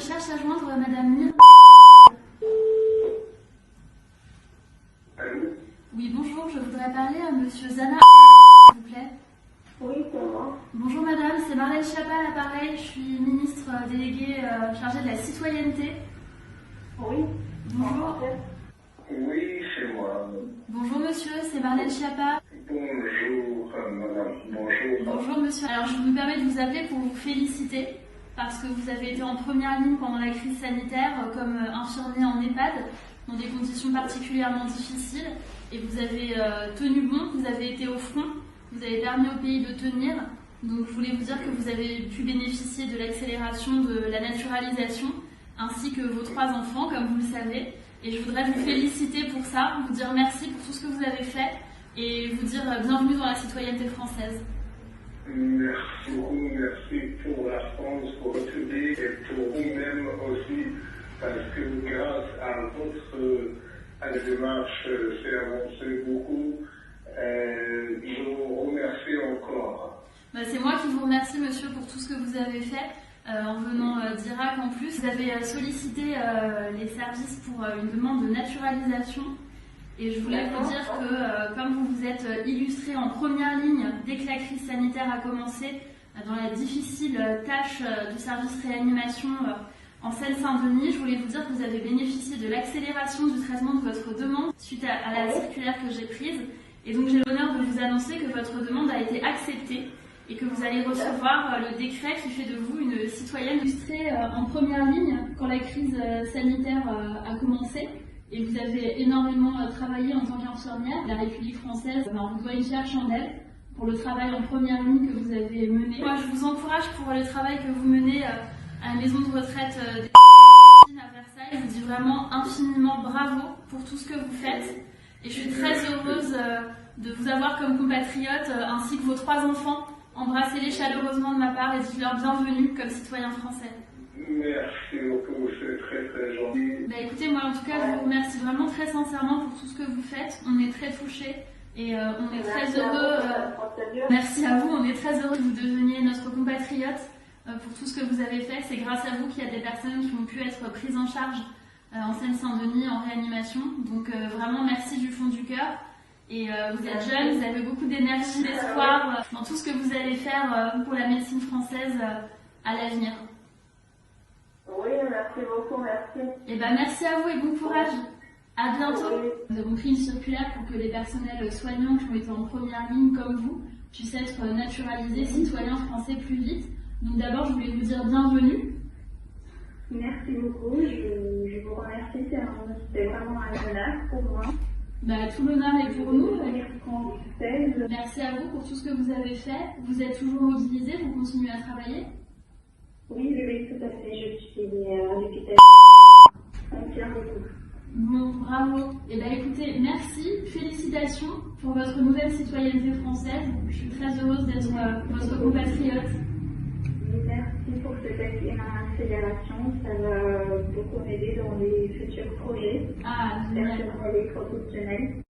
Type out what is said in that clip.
cherche à joindre Madame Mir. Allô? Oui, bonjour, je voudrais parler à Monsieur Zana, s'il vous plaît. Oui, c'est moi. Bonjour Madame, c'est Marlène Schiappa à l'appareil, je suis ministre déléguée chargée de la citoyenneté. Oui. Bonjour. Oui, c'est moi. Bonjour Monsieur, c'est Marlène Schiappa. Bonjour, madame. Bonjour. Bonjour Monsieur. Alors je me permets de vous appeler pour vous féliciter parce que vous avez été en première ligne pendant la crise sanitaire comme infirmier en EHPAD dans des conditions particulièrement difficiles et vous avez tenu bon, vous avez été au front, vous avez permis au pays de tenir. Donc je voulais vous dire que vous avez pu bénéficier de l'accélération de la naturalisation ainsi que vos 3 enfants comme vous le savez. Et je voudrais vous féliciter pour ça, vous dire merci pour tout ce que vous avez fait et vous dire bienvenue dans la citoyenneté française. Merci beaucoup, merci pour la France, pour votre public et pour vous-même aussi, parce que grâce à la démarche, c'est avancé beaucoup. Je vous remercie encore. C'est moi qui vous remercie, monsieur, pour tout ce que vous avez fait. En venant d'Irak en plus, vous avez sollicité les services pour une demande de naturalisation. Et je voulais vous dire que comme vous vous êtes illustré en première ligne dès que la crise sanitaire a commencé, dans la difficile tâche du service réanimation en Seine-Saint-Denis, je voulais vous dire que vous avez bénéficié de l'accélération du traitement de votre demande suite à la circulaire que j'ai prise. Et donc j'ai l'honneur de vous annoncer que votre demande a été acceptée et que vous allez recevoir le décret qui fait de vous une citoyenne illustrée en première ligne quand la crise sanitaire a commencé. Et vous avez énormément travaillé en tant qu'infirmière. La République française vous doit une fière chandelle pour le travail en première ligne que vous avez mené. Moi, je vous encourage pour le travail que vous menez à la maison de retraite des à Versailles. Je vous dis vraiment infiniment bravo pour tout ce que vous faites. Et je suis très heureuse de vous avoir comme compatriote, ainsi que vos 3 enfants. Embrassez-les chaleureusement de ma part et dites-leur bienvenue comme citoyens français. Merci beaucoup, c'est très très gentil. Écoutez, moi en tout cas, je vous remercie vraiment très sincèrement pour tout ce que vous faites. On est très touchés et on est très heureux. Merci à vous, on est très heureux que vous deveniez notre compatriote pour tout ce que vous avez fait. C'est grâce à vous qu'il y a des personnes qui ont pu être prises en charge en Seine-Saint-Denis en réanimation. Donc vraiment merci du fond du cœur. Et vous êtes jeune, vous avez beaucoup d'énergie, d'espoir dans tout ce que vous allez faire pour la médecine française à l'avenir. Oui, merci beaucoup, merci. Merci à vous et bon courage. À bientôt. Oui. Nous avons pris une circulaire pour que les personnels soignants qui ont été en première ligne comme vous puissent être naturalisés citoyens français plus vite. Donc d'abord, je voulais vous dire bienvenue. Merci beaucoup, je vous remercie, c'est vraiment un honneur pour moi. Tout l'honneur est pour nous. Merci à vous pour tout ce que vous avez fait. Vous êtes toujours mobilisés, vous continuez à travailler? Oui, tout à fait, je suis à l'hôpital. On tient beaucoup. Bon, bravo. Écoutez, merci, félicitations pour votre nouvelle citoyenneté française. Je suis très heureuse d'être votre compatriote. Merci pour cette accélération, ça va beaucoup m'aider dans les futurs projets. Génial. Les professionnels.